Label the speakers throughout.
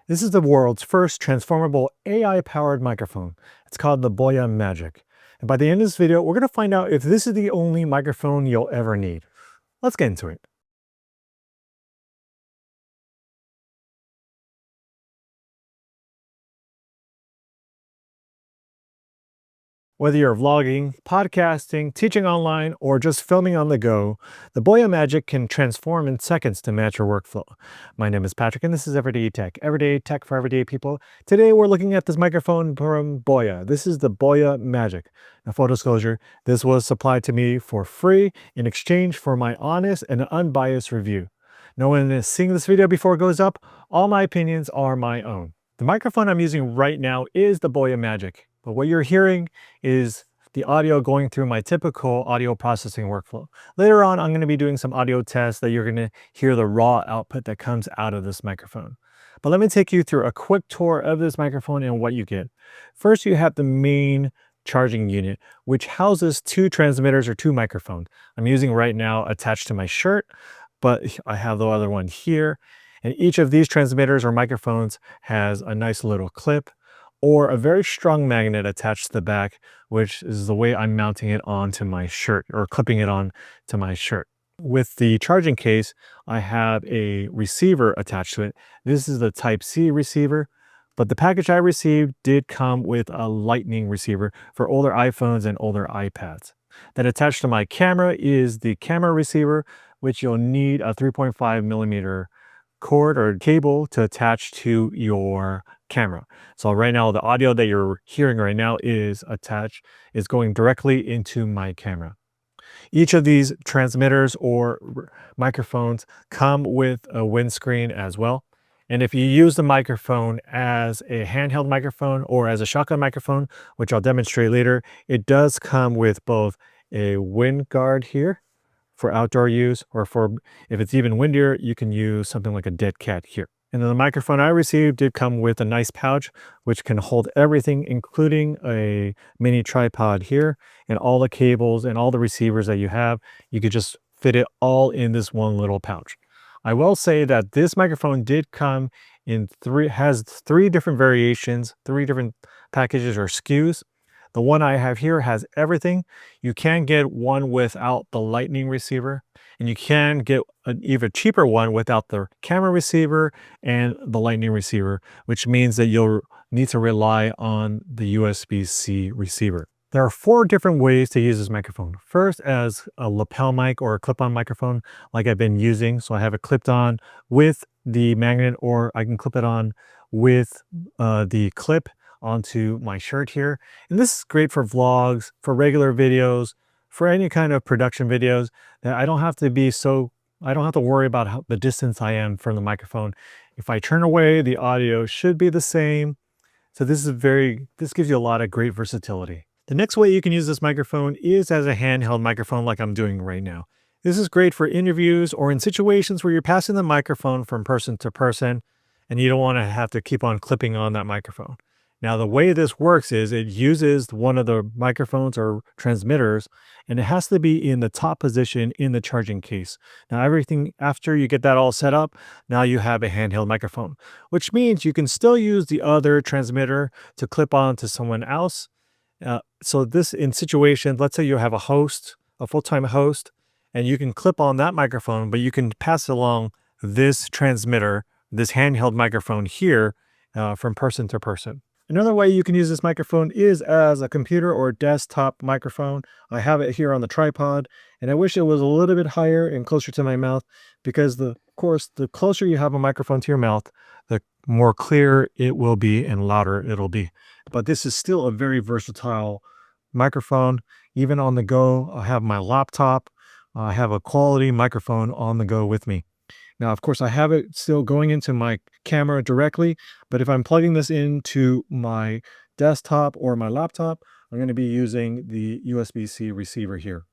Speaker 1: This is the world's first transformable AI-powered microphone. It's called the BOYA Magic. And by the end of this video, we're going to find out if this is the only microphone you'll ever need. Let's get into it. Whether you're vlogging, podcasting, teaching online, or just filming on the go, the BOYA Magic can transform in seconds to match your workflow. My name is Patrick, and this is Everyday Tech for everyday people. Today, we're looking at this microphone from BOYA. This is the BOYA Magic. Now, full disclosure, this was supplied to me for free in exchange for my honest and unbiased review. No one is seeing this video before it goes up. All my opinions are my own. The microphone I'm using right now is the BOYA Magic, but what you're hearing is the audio going through my typical audio processing workflow. Later on, I'm going to be doing some audio tests that you're going to hear the raw output that comes out of this microphone. But let me take you through a quick tour of this microphone and what you get. First, you have the main charging unit, which houses two transmitters or two microphones. I'm using right now attached to my shirt, but I have the other one here. And each of these transmitters or microphones has a nice little clip or a very strong magnet attached to the back, which is the way I'm mounting it onto my shirt or clipping it on to my shirt. With the charging case, I have a receiver attached to it. This is the Type-C receiver, but the package I received did come with a Lightning receiver for older iPhones and older iPads. Then attached to my camera is the camera receiver, which you'll need a 3.5 millimeter cord or cable to attach to your camera. So right now, the audio that you're hearing right now is going directly into my camera. Each of these transmitters or microphones come with a windscreen as well. And if you use the microphone as a handheld microphone or as a shotgun microphone, which I'll demonstrate later, it does come with both a wind guard here for outdoor use, or for if it's even windier, you can use something like a dead cat here. And then the microphone I received did come with a nice pouch, which can hold everything, including a mini tripod here and all the cables and all the receivers that you have. You could just fit it all in this one little pouch. I will say that this microphone did come in has three different variations, three different packages or SKUs. The one I have here has everything. You can get one without the Lightning receiver, and you can get an even cheaper one without the camera receiver and the Lightning receiver, which means that you'll need to rely on the USB-C receiver. There are four different ways to use this microphone. First, as a lapel mic or a clip-on microphone like I've been using. So I have it clipped on with the magnet, or I can clip it on with the clip onto my shirt here. And this is great for vlogs, for regular videos, for any kind of production videos that I don't have to worry about the distance I am from the microphone. If I turn away, the audio should be the same. So this gives you a lot of great versatility. The next way you can use this microphone is as a handheld microphone like I'm doing right now. This is great for interviews or in situations where you're passing the microphone from person to person and you don't want to have to keep on clipping on that microphone. Now, the way this works is it uses one of the microphones or transmitters, and it has to be in the top position in the charging case. Now, everything after you get that all set up, now you have a handheld microphone, which means you can still use the other transmitter to clip on to someone else. So this in situations, let's say you have a host, a full-time host, and you can clip on that microphone, but you can pass along this transmitter, this handheld microphone here from person to person. Another way you can use this microphone is as a computer or desktop microphone. I have it here on the tripod, and I wish it was a little bit higher and closer to my mouth because, of course, the closer you have a microphone to your mouth, the more clear it will be and louder it'll be. But this is still a very versatile microphone. Even on the go, I have my laptop. I have a quality microphone on the go with me. Now, of course, I have it still going into my camera directly, but if I'm plugging this into my desktop or my laptop, I'm going to be using the USB-C receiver here.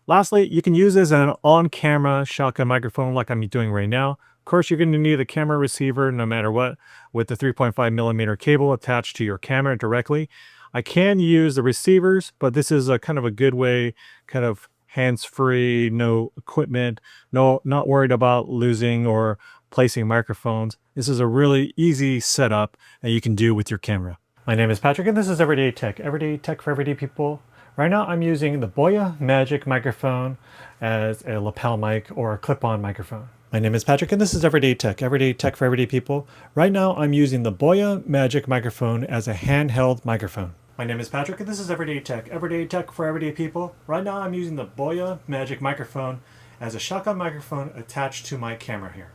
Speaker 1: Lastly, you can use this as an on-camera shotgun microphone like I'm doing right now. Of course, you're going to need a camera receiver no matter what, with the 3.5 millimeter cable attached to your camera directly. I can use the receivers, but this is a kind of a good way, kind of hands-free, no equipment, not worried about losing or placing microphones. This is a really easy setup that you can do with your camera. My name is Patrick and this is Everyday Tech for everyday people. Right now I'm using the BOYA Magic microphone as a lapel mic or a clip-on microphone. My name is Patrick and this is Everyday Tech for everyday people. Right now I'm using the BOYA Magic microphone as a handheld microphone. My name is Patrick and this is Everyday Tech for everyday people. Right now I'm using the BOYA Magic microphone as a shotgun microphone attached to my camera here.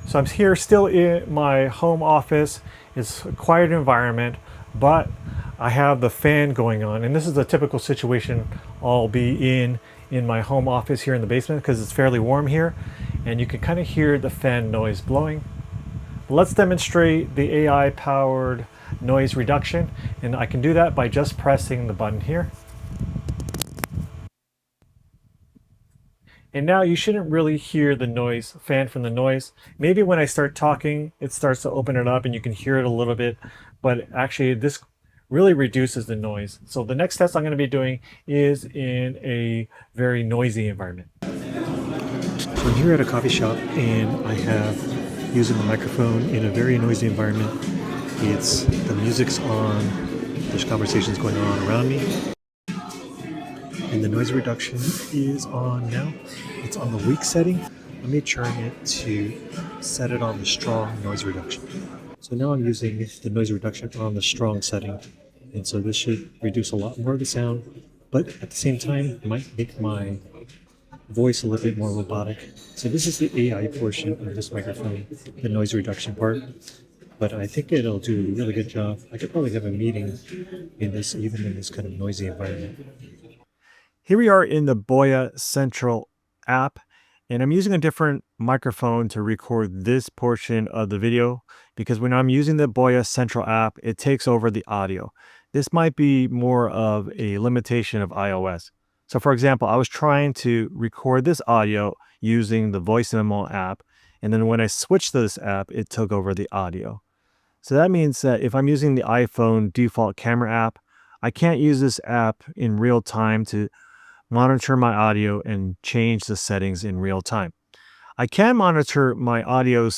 Speaker 1: So I'm here still in my home office. It's a quiet environment, but I have the fan going on, and this is a typical situation I'll be in my home office here in the basement because it's fairly warm here, and you can kind of hear the fan noise blowing. Let's demonstrate the AI powered noise reduction, and I can do that by just pressing the button here. And now you shouldn't really hear the noise, fan from the noise. Maybe when I start talking, it starts to open it up and you can hear it a little bit, but actually this really reduces the noise. So the next test I'm going to be doing is in a very noisy environment. So I'm here at a coffee shop and I have using the microphone in a very noisy environment. The music's on, there's conversations going on around me. And the noise reduction is on now. It's on the weak setting. Let me turn it to set it on the strong noise reduction. So now I'm using the noise reduction on the strong setting. And so this should reduce a lot more of the sound, but at the same time, it might make my voice a little bit more robotic. So this is the AI portion of this microphone, the noise reduction part. But I think it'll do a really good job. I could probably have a meeting in this, even in this kind of noisy environment. Here we are in the BOYA Central app, and I'm using a different microphone to record this portion of the video because when I'm using the BOYA Central app, it takes over the audio. This might be more of a limitation of iOS. So for example, I was trying to record this audio using the Voice Memo app, and then when I switched to this app, it took over the audio. So that means that if I'm using the iPhone default camera app, I can't use this app in real time to monitor my audio and change the settings in real time. I can monitor my audio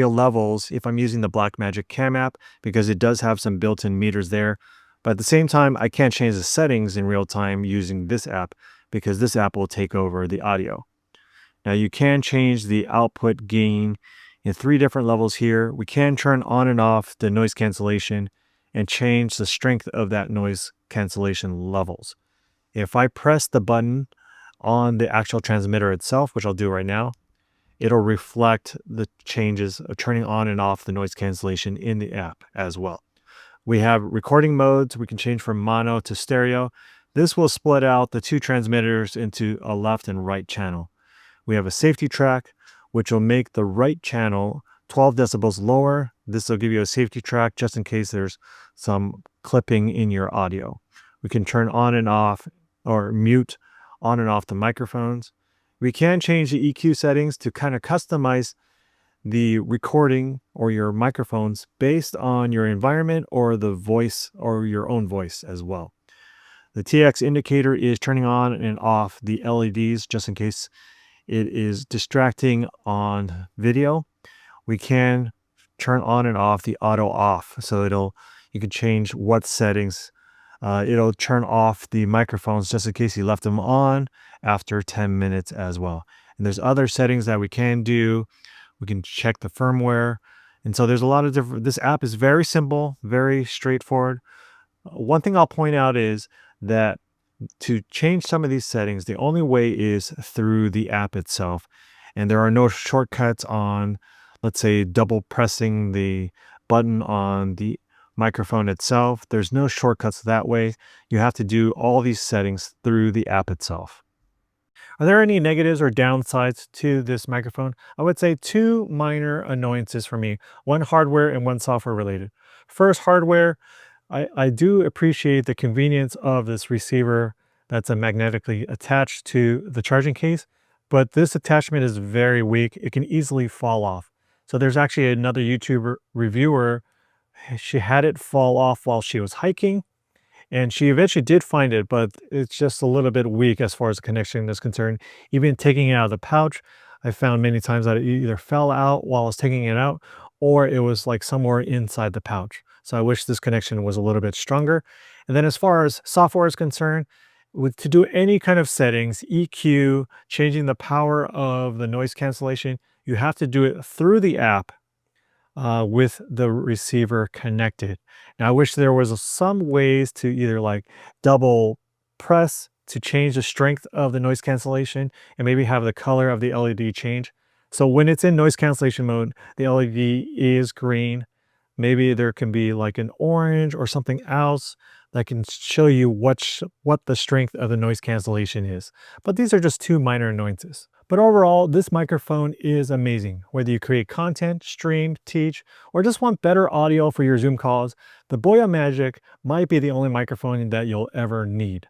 Speaker 1: levels if I'm using the Blackmagic Cam app because it does have some built-in meters there. But at the same time, I can't change the settings in real time using this app because this app will take over the audio. Now you can change the output gain in 3 different levels here. We can turn on and off the noise cancellation and change the strength of that noise cancellation levels. If I press the button on the actual transmitter itself, which I'll do right now, it'll reflect the changes of turning on and off the noise cancellation in the app as well. We have recording modes. We can change from mono to stereo. This will split out the 2 transmitters into a left and right channel. We have a safety track, which will make the right channel 12 decibels lower. This will give you a safety track just in case there's some clipping in your audio. We can turn on and off or mute on and off the microphones. We can change the EQ settings to kind of customize the recording or your microphones based on your environment or the voice or your own voice as well. The TX indicator is turning on and off the LEDs just in case it is distracting on video. We can turn on and off the auto off. So you can change what settings. It'll turn off the microphones just in case you left them on after 10 minutes as well. And there's other settings that we can do. We can check the firmware. And so there's a lot of this app is very simple, very straightforward. One thing I'll point out is that to change some of these settings, the only way is through the app itself. And there are no shortcuts on, let's say, double pressing the button on the microphone itself. There's no shortcuts that way. You have to do all these settings through the app itself. Are there any negatives or downsides to this microphone? I would say 2 minor annoyances for me, one hardware and one software related. First, hardware. I do appreciate the convenience of this receiver that's magnetically attached to the charging case, but this attachment is very weak. It can easily fall off. So there's actually another YouTuber reviewer. She had it fall off while she was hiking, and she eventually did find it, but it's just a little bit weak as far as the connection is concerned. Even taking it out of the pouch, I found many times that it either fell out while I was taking it out, or it was like somewhere inside the pouch. So I wish this connection was a little bit stronger. And then as far as software is concerned, to do any kind of settings, EQ, changing the power of the noise cancellation, you have to do it through the app with the receiver connected. Now, I wish there was some ways to either like double press to change the strength of the noise cancellation and maybe have the color of the LED change. So when it's in noise cancellation mode, the LED is green. Maybe there can be like an orange or something else that can show you what the strength of the noise cancellation is. But these are just two minor annoyances. But overall, this microphone is amazing. Whether you create content, stream, teach, or just want better audio for your Zoom calls, the BOYA Magic might be the only microphone that you'll ever need.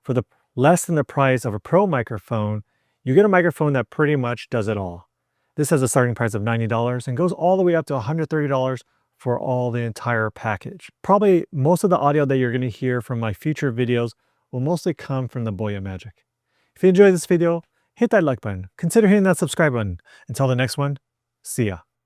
Speaker 1: For the less than the price of a pro microphone, you get a microphone that pretty much does it all. This has a starting price of $90 and goes all the way up to $130 for all the entire package. Probably most of the audio that you're going to hear from my future videos will mostly come from the BOYA Magic. If you enjoyed this video, hit that like button. Consider hitting that subscribe button. Until the next one, see ya.